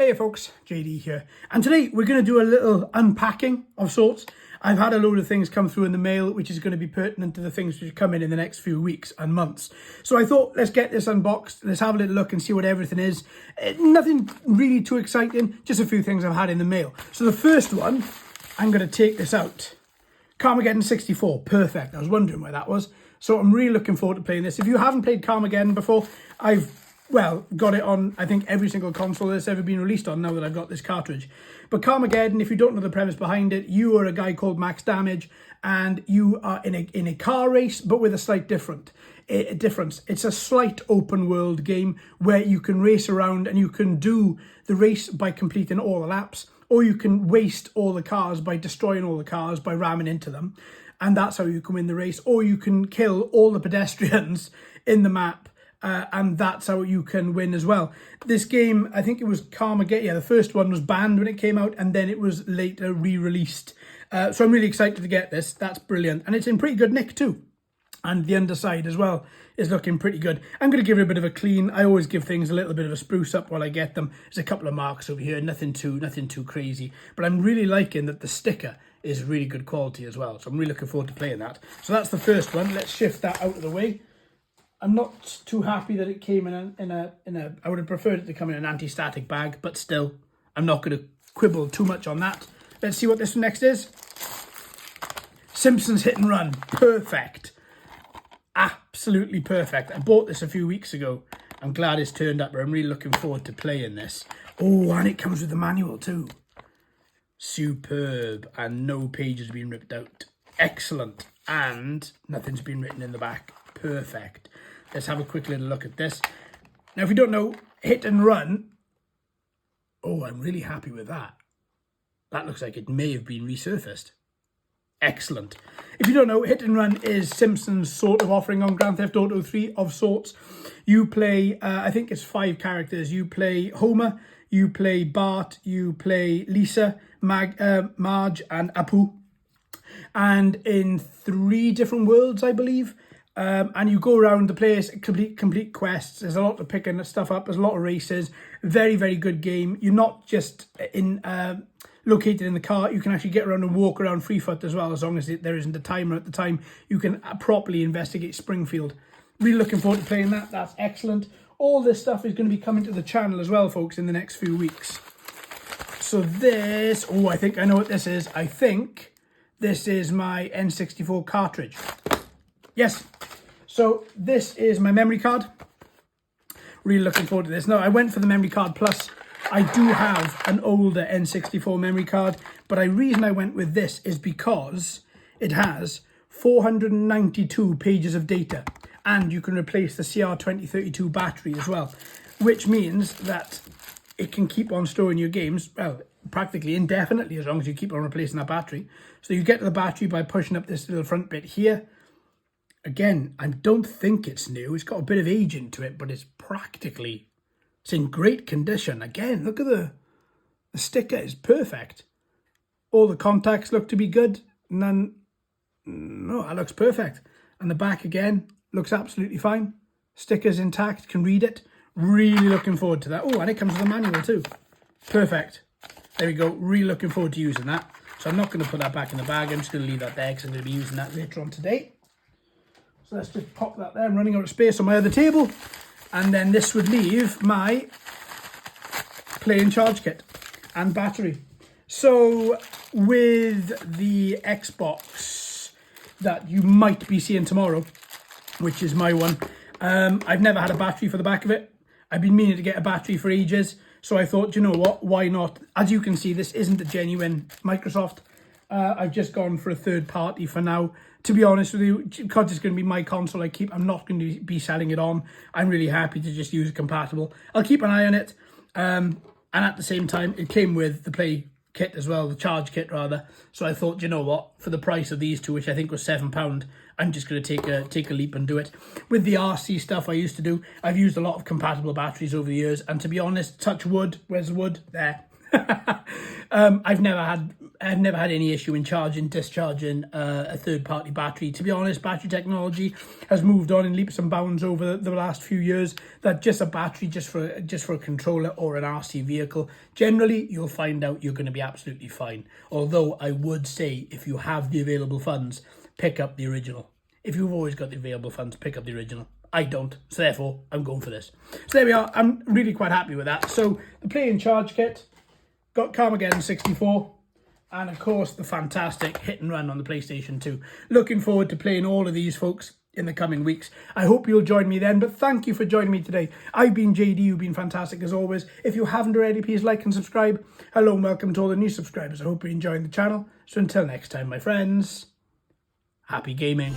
Hey folks, JD here, and today we're going to do a little unpacking of sorts. I've had a load of things come through in the mail which is going to be pertinent to the things which come in the next few weeks and months. So I thought, let's get this unboxed, let's have a little look and see what everything is. Nothing really too exciting, just a few things I've had in the mail. So the first one, I'm going to take this out. Carmageddon 64, perfect. I was wondering where that was. So I'm really looking forward to playing this. If you haven't played Carmageddon before, I've got it on, I think, every single console that's ever been released on now that I've got this cartridge. But Carmageddon, if you don't know the premise behind it, you are a guy called Max Damage, and you are in a car race, but with a slight difference. It's a slight open world game where you can race around and you can do the race by completing all the laps, or you can waste all the cars by destroying all the cars by ramming into them. And that's how you can win the race. Or you can kill all the pedestrians in the map. And that's how you can win as well. This game, I think it was Carmageddon. Yeah, the first one was banned when it came out, and then it was later re-released. So I'm really excited to get this. That's brilliant. And it's in pretty good nick too. And the underside as well is looking pretty good. I'm going to give it a bit of a clean. I always give things a little bit of a spruce up while I get them. There's a couple of marks over here, nothing too crazy. But I'm really liking that the sticker is really good quality as well. So I'm really looking forward to playing that. So that's the first one. Let's shift that out of the way. I'm not too happy that it came in a I would have preferred it to come in an anti-static bag, but still, I'm not going to quibble too much on that. Let's see what this one next is. Simpsons Hit and Run. Perfect. Absolutely perfect. I bought this a few weeks ago. I'm glad it's turned up, but I'm really looking forward to playing this. Oh, and it comes with the manual too. Superb. And no pages have been ripped out. Excellent. And nothing's been written in the back. Perfect. Let's have a quick little look at this. Now, if you don't know, Hit and Run. Oh, I'm really happy with that. That looks like it may have been resurfaced. Excellent. If you don't know, Hit and Run is Simpsons sort of offering on Grand Theft Auto 3 of sorts. You play, I think it's 5 characters. You play Homer, you play Bart, you play Lisa, Marge, and Apu. And in 3 different worlds, I believe. And you go around the place, complete quests. There's a lot of picking stuff up. There's a lot of races. Very, very good game. You're not just located in the car. You can actually get around and walk around free foot as well, as long as there isn't a timer at the time. You can properly investigate Springfield. Really looking forward to playing that. That's excellent. All this stuff is going to be coming to the channel as well, folks, in the next few weeks. So this, I think I know what this is. I think this is my N64 cartridge. Yes. So this is my memory card. Really looking forward to this. Now, I went for the memory card plus. I do have an older N64 memory card, but the reason I went with this is because it has 492 pages of data, and you can replace the CR2032 battery as well, which means that it can keep on storing your games, well, practically indefinitely, as long as you keep on replacing that battery. So you get to the battery by pushing up this little front bit here. Again, I don't think it's new. It's got a bit of age into it, but it's in great condition. Again, look at the sticker is perfect. All the contacts look to be good. No, that looks perfect. And the back, again, looks absolutely fine. Sticker's intact, can read it. Really looking forward to that. Oh, and it comes with a manual too. Perfect. There we go. Really looking forward to using that. So I'm not going to put that back in the bag. I'm just going to leave that there because I'm going to be using that later on today. So let's just pop that there. I'm running out of space on my other table. And then this would leave my playing charge kit and battery. So with the Xbox that you might be seeing tomorrow, which is my one, I've never had a battery for the back of it. I've been meaning to get a battery for ages. So I thought, you know what, why not? As you can see, this isn't a genuine Microsoft. I've just gone for a third party for now. To be honest with you, because it's going to be my console I'm not going to be selling it on. I'm really happy to just use it compatible. I'll keep an eye on it. And at the same time, it came with the play kit as well, the charge kit rather. So I thought, you know what, for the price of these two, which I think was £7, I'm just going to take a leap and do it. With the RC stuff I used to do, I've used a lot of compatible batteries over the years. And to be honest, touch wood, where's the wood? There. I've never had any issue in discharging a third-party battery. To be honest, battery technology has moved on in leaps and bounds over the last few years. That just a battery, just for a controller or an RC vehicle, generally you'll find out you're going to be absolutely fine. Although I would say, if you have the available funds, pick up the original. If you've always got the available funds, pick up the original. I don't, so therefore I'm going for this. So there we are. I'm really quite happy with that. So the Play and Charge kit, got Carmageddon 64, and of course the fantastic Hit and Run on the PlayStation 2. Looking forward to playing all of these, folks, in the coming weeks. I hope you'll join me then, but thank you for joining me today. I've been JD, you've been fantastic as always. If you haven't already, please like and subscribe. Hello and welcome to all the new subscribers. I hope you're enjoying the channel. So until next time, my friends, happy gaming.